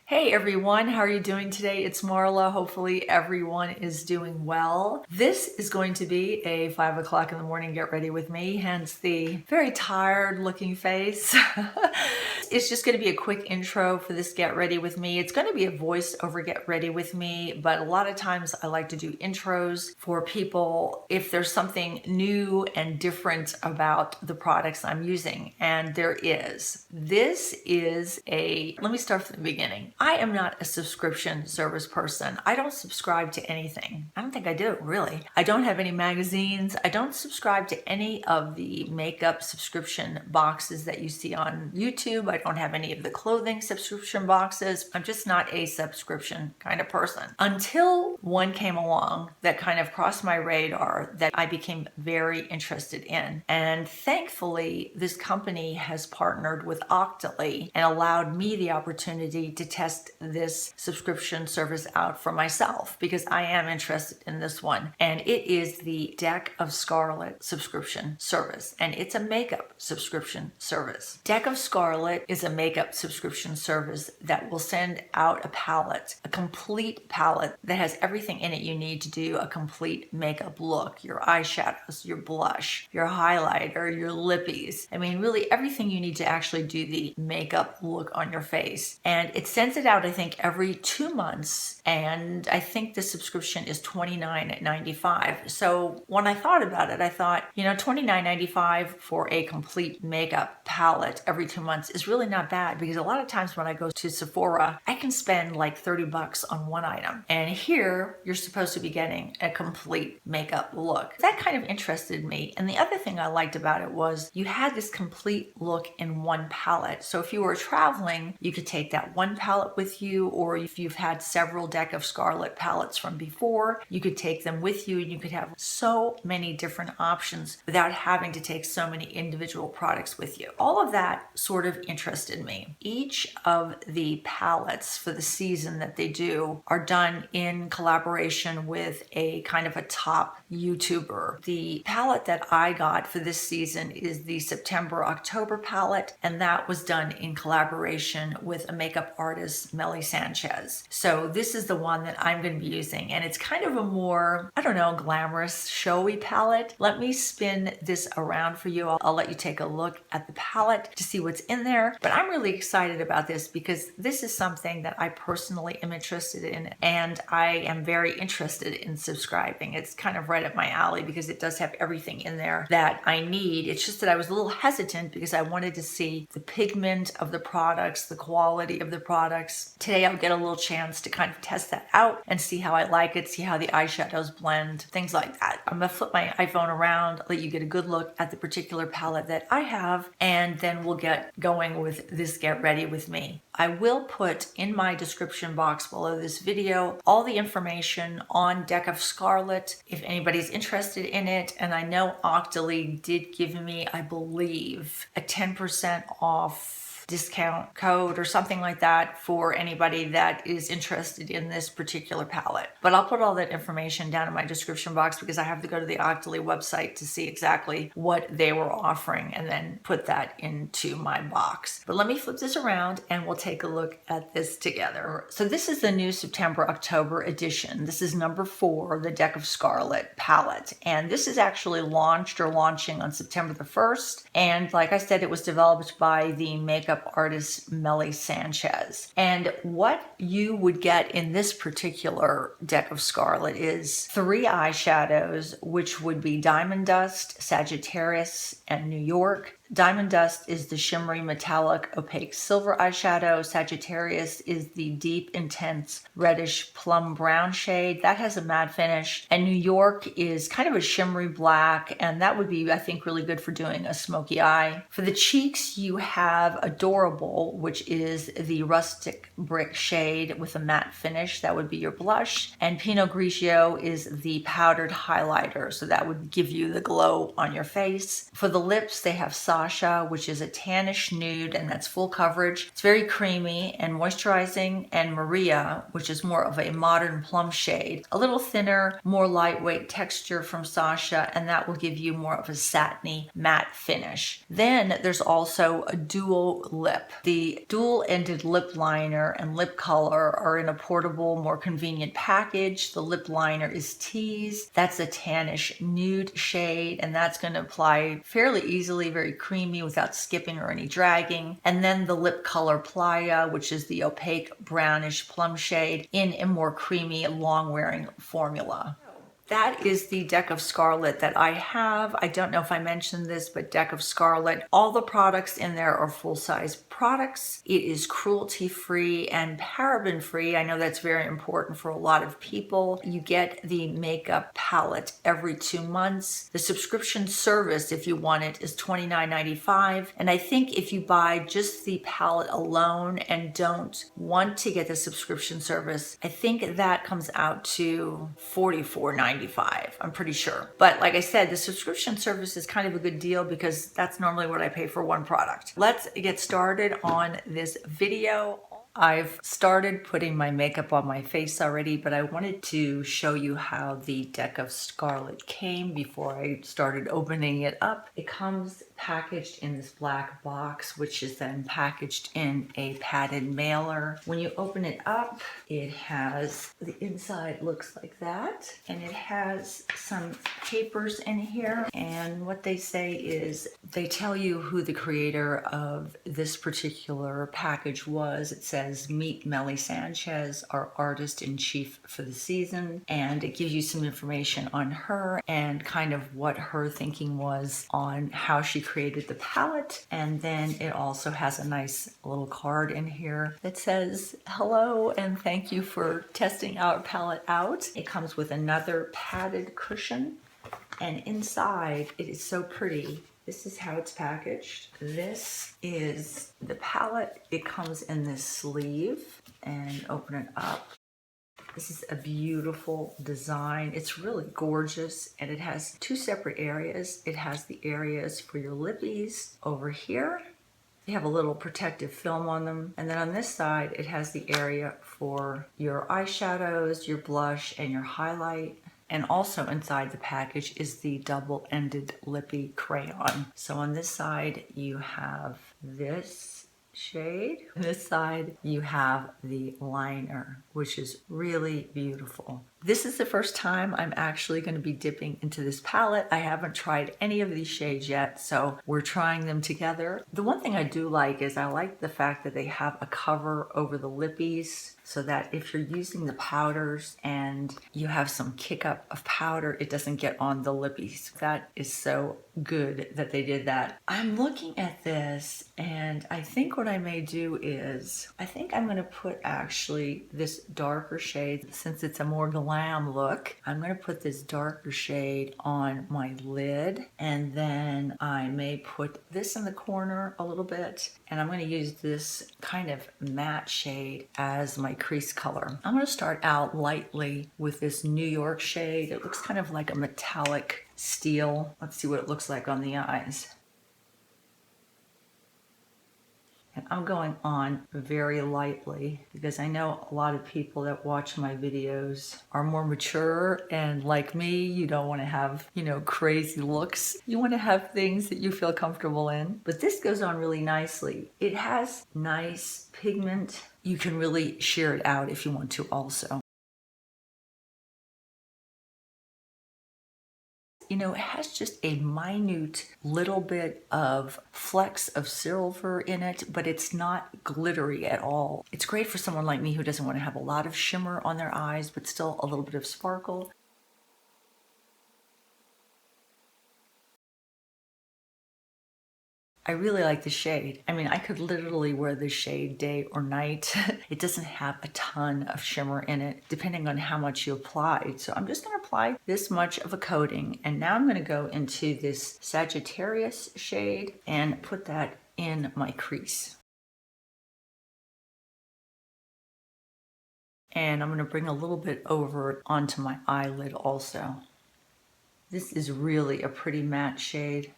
Hey everyone, how are you doing today? It's Marla. Hopefully everyone is doing well. This is going to be a 5 o'clock in the morning get ready with me, hence the very tired looking face. It's just going to be a quick intro for this get ready with me. It's going to be a voiceover get ready with me, but a lot of times I like to do intros for people if there's something new and different about the products I'm using, and there is. This is let me start from the beginning. I am not a subscription service person. I don't subscribe to anything. I don't think I do, really. I don't have any magazines. I don't subscribe to any of the makeup subscription boxes that you see on YouTube. I don't have any of the clothing subscription boxes. I'm just not a subscription kind of person. Until one came along that kind of crossed my radar that I became very interested in. And thankfully, this company has partnered with Octoly and allowed me the opportunity to test this subscription service out for myself because I am interested in this one. And it is the Deck of Scarlet subscription service. And it's a makeup subscription service. Deck of Scarlet is a makeup subscription service that will send out a palette, a complete palette that has everything in it you need to do a complete makeup look. Your eyeshadows, your blush, your highlighter, your lippies. I mean, really everything you need to actually do the makeup look on your face. And it sends it out, I think, every 2 months. And I think the subscription is $29.95. So when I thought about it, I thought, $29.95 for a complete makeup palette every 2 months is really not bad, because a lot of times when I go to Sephora, I can spend like $30 on one item. And here you're supposed to be getting a complete makeup look. That kind of interested me. And the other thing I liked about it was you had this complete look in one palette. So if you were traveling, you could take that one palette with you, or if you've had several Deck of Scarlet palettes from before, you could take them with you, and you could have so many different options without having to take so many individual products with you. All of that sort of interested me. Each of the palettes for the season that they do are done in collaboration with a kind of a top YouTuber. The palette that I got for this season is the September-October palette, and that was done in collaboration with a makeup artist, Melly Sanchez. So this is the one that I'm going to be using, and it's kind of a more, glamorous, showy palette. Let me spin this around for you. I'll let you take a look at the palette to see what's in there, but I'm really excited about this because this is something that I personally am interested in, and I am very interested in subscribing. It's kind of right up my alley because it does have everything in there that I need. It's just that I was a little hesitant because I wanted to see the pigment of the products, the quality of the products. Today I'll get a little chance to kind of test that out and see how I like it, see how the eyeshadows blend, things like that. I'm gonna flip my iPhone around, let you get a good look at the particular palette that I have, and then we'll get going with this get ready with me. I will put in my description box below this video all the information on Deck of Scarlet if anybody's interested in it. And I know Octoly did give me, I believe, a 10% off discount code or something like that for anybody that is interested in this particular palette. But I'll put all that information down in my description box because I have to go to the Octoly website to see exactly what they were offering and then put that into my box. But let me flip this around and we'll take a look at this together. So this is the new September-October edition. This is number 4, the Deck of Scarlet palette. And this is actually launching on September the 1st. And like I said, it was developed by the makeup artist Melly Sanchez. And what you would get in this particular Deck of Scarlet is 3 eyeshadows, which would be Diamond Dust, Sagittarius, and New York. Diamond Dust is the shimmery metallic opaque silver eyeshadow. Sagittarius is the deep intense reddish plum brown shade. That has a matte finish. And New York is kind of a shimmery black, and that would be, I think, really good for doing a smoky eye. For the cheeks, you have Adorable, which is the rustic brick shade with a matte finish. That would be your blush. And Pinot Grigio is the powdered highlighter, so that would give you the glow on your face. For the lips, they have soft Sasha, which is a tannish nude, and that's full coverage. It's very creamy and moisturizing. And Maria, which is more of a modern plum shade, a little thinner, more lightweight texture from Sasha, and that will give you more of a satiny matte finish. Then there's also a dual lip. The dual-ended lip liner and lip color are in a portable, more convenient package. The lip liner is Tease. That's a tannish nude shade, and that's going to apply fairly easily, very creamy without skipping or any dragging. And then the lip color Playa, which is the opaque brownish plum shade in a more creamy, long-wearing formula. That is the deck of Scarlet that I have. I don't know if I mentioned this, but deck of Scarlet, all the products in there are full-size products. It is cruelty-free and paraben-free. I know that's very important for a lot of people. You get the makeup palette every 2 months. The subscription service, if you want it, is $29.95. And I think if you buy just the palette alone and don't want to get the subscription service, I think that comes out to $44.95. I'm pretty sure. But like I said, the subscription service is kind of a good deal because that's normally what I pay for one product. Let's get started on this video. I've started putting my makeup on my face already, but I wanted to show you how the deck of Scarlet came before I started opening it up. It comes packaged in this black box, which is then packaged in a padded mailer. When you open it up, it has, the inside looks like that, and it has some papers in here, and what they say is they tell you who the creator of this particular package was. It says, meet Melly Sanchez, our artist-in-chief for the season, and it gives you some information on her and kind of what her thinking was on how she created the palette. And then it also has a nice little card in here that says, hello and thank you for testing our palette out. It comes with another padded cushion, and inside it is so pretty. This is how it's packaged. This is the palette. It comes in this sleeve, and open it up. This is a beautiful design. It's really gorgeous, and it has 2 separate areas. It has the areas for your lippies over here. They have a little protective film on them. And then on this side, it has the area for your eyeshadows, your blush, and your highlight. And also inside the package is the double-ended lippy crayon. So on this side, you have this shade. On this side, you have the liner, which is really beautiful. This is the first time I'm actually going to be dipping into this palette. I haven't tried any of these shades yet, so we're trying them together. The one thing I do like is I like the fact that they have a cover over the lippies, so that if you're using the powders and you have some kick up of powder, it doesn't get on the lippies. That is so good that they did that. I'm looking at this, and I think what I may do is, I think I'm going to put actually this darker shade, since it's a more glam look. I'm going to put this darker shade on my lid, and then I may put this in the corner a little bit, and I'm going to use this kind of matte shade as my crease color. I'm going to start out lightly with this New York shade. It looks kind of like a metallic steel. Let's see what it looks like on the eyes. And I'm going on very lightly because I know a lot of people that watch my videos are more mature, and like me, you don't want to have, crazy looks. You want to have things that you feel comfortable in. But this goes on really nicely. It has nice pigment. You can really sheer it out if you want to also. It has just a minute little bit of flecks of silver in it, but it's not glittery at all. It's great for someone like me who doesn't want to have a lot of shimmer on their eyes, but still a little bit of sparkle. I really like the shade. I mean, I could literally wear this shade day or night. It doesn't have a ton of shimmer in it, depending on how much you applied. So I'm just going to apply this much of a coating. And now I'm going to go into this Sagittarius shade and put that in my crease. And I'm going to bring a little bit over onto my eyelid also. This is really a pretty matte shade.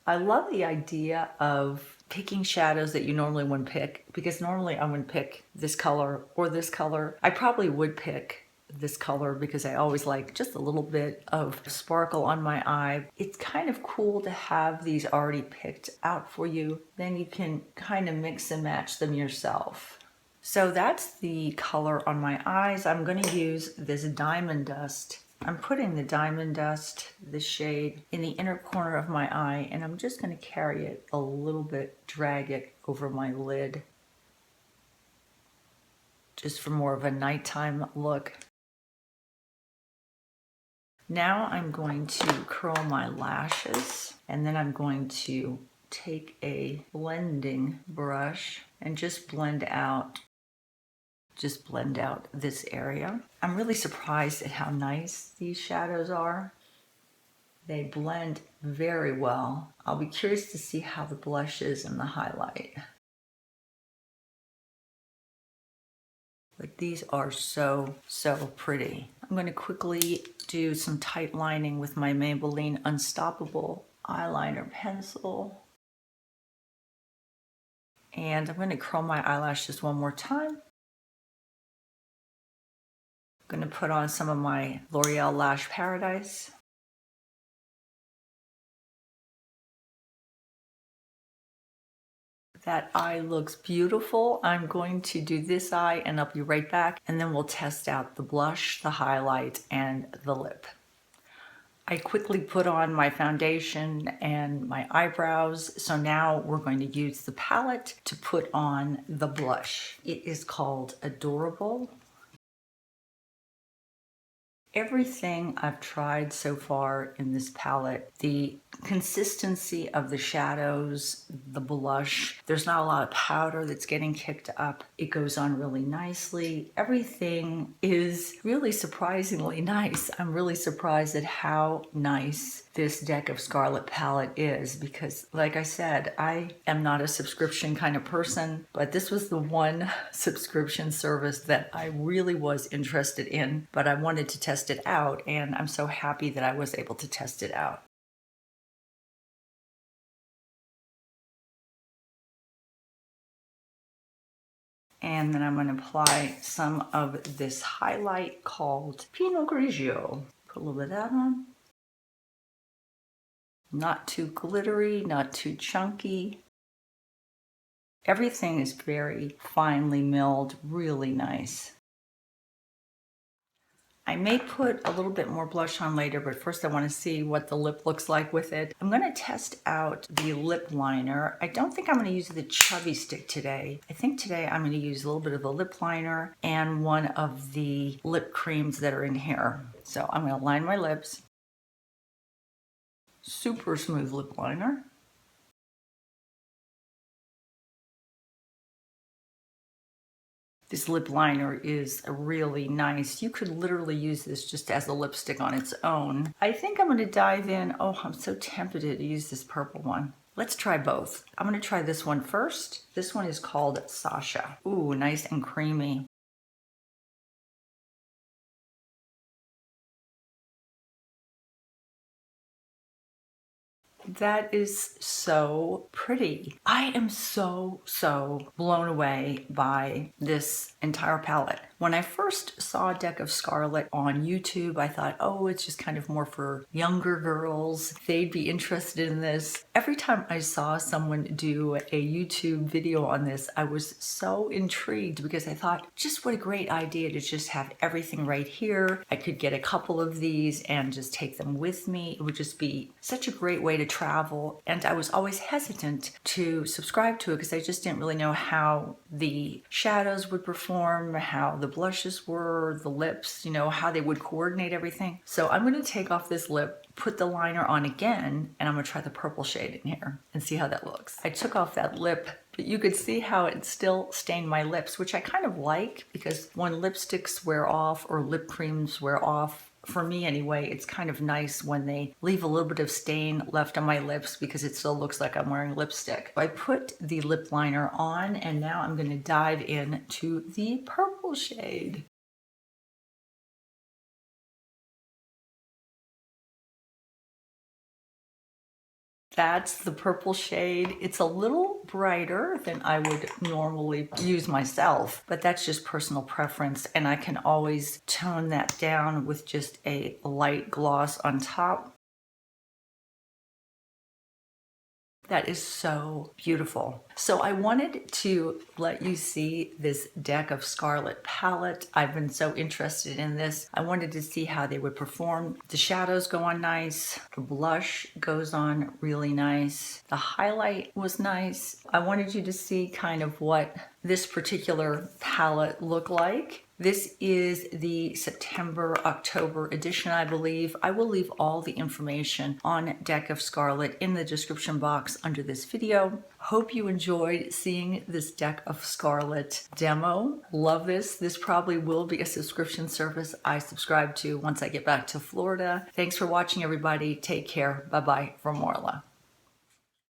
I love the idea of picking shadows that you normally wouldn't pick, because normally I wouldn't pick this color or this color. I probably would pick this color because I always like just a little bit of sparkle on my eye. It's kind of cool to have these already picked out for you. Then you can kind of mix and match them yourself. So that's the color on my eyes. I'm going to use this Diamond Dust. I'm putting the Diamond Dust, the shade, in the inner corner of my eye, and I'm just going to carry it a little bit, drag it over my lid, just for more of a nighttime look. Now I'm going to curl my lashes, and then I'm going to take a blending brush and just blend out this area. I'm really surprised at how nice these shadows are. They blend very well. I'll be curious to see how the blush is and the highlight. But these are so pretty. I'm going to quickly do some tight lining with my Maybelline Unstoppable eyeliner pencil. And I'm going to curl my eyelashes one more time. I'm going to put on some of my L'Oreal Lash Paradise. That eye looks beautiful. I'm going to do this eye and I'll be right back, and then we'll test out the blush, the highlight, and the lip. I quickly put on my foundation and my eyebrows, so now we're going to use the palette to put on the blush. It is called Adorable. Everything I've tried so far in this palette, the consistency of the shadows, the blush, there's not a lot of powder that's getting kicked up. It goes on really nicely. Everything is really surprisingly nice. I'm really surprised at how nice this deck of Scarlet Palette is, because like I said, I am not a subscription kind of person, but this was the one subscription service that I really was interested in, but I wanted to test it out, and I'm so happy that I was able to test it out. And then I'm going to apply some of this highlight called Pinot Grigio. Put a little bit of that on. Not too glittery, not too chunky. Everything is very finely milled, really nice. I may put a little bit more blush on later, but first I want to see what the lip looks like with it. I'm going to test out the lip liner. I don't think I'm going to use the chubby stick today. I think today I'm going to use a little bit of a lip liner and one of the lip creams that are in here. So I'm going to line my lips. Super smooth lip liner. This lip liner is really nice. You could literally use this just as a lipstick on its own. I think I'm going to dive in. Oh, I'm so tempted to use this purple one. Let's try both. I'm going to try this one first. This one is called Sasha. Ooh, nice and creamy. That is so pretty. I am so blown away by this entire palette. When I first saw a deck of Scarlet on YouTube, I thought, oh, it's just kind of more for younger girls. They'd be interested in this. Every time I saw someone do a YouTube video on this, I was so intrigued because I thought, just what a great idea to just have everything right here. I could get a couple of these and just take them with me. It would just be such a great way to travel. And I was always hesitant to subscribe to it because I just didn't really know how the shadows would perform, how the blushes were, the lips, you know, how they would coordinate everything. So I'm going to take off this lip, put the liner on again, and I'm going to try the purple shade in here and see how that looks. I took off that lip, but you could see how it still stained my lips, which I kind of like because when lipsticks wear off or lip creams wear off, for me anyway, it's kind of nice when they leave a little bit of stain left on my lips because it still looks like I'm wearing lipstick. I put the lip liner on and now I'm going to dive into the purple shade. That's the purple shade. It's a little brighter than I would normally use myself, but that's just personal preference, and I can always tone that down with just a light gloss on top. That is so beautiful. So I wanted to let you see this deck of Scarlet Palette. I've been so interested in this. I wanted to see how they would perform. The shadows go on nice. The blush goes on really nice. The highlight was nice. I wanted you to see kind of what this particular palette looked like. This is the September-October edition, I believe. I will leave all the information on Deck of Scarlet in the description box under this video. Hope you enjoyed seeing this Deck of Scarlet demo. Love this. This probably will be a subscription service I subscribe to once I get back to Florida. Thanks for watching, everybody. Take care. Bye-bye from Marla.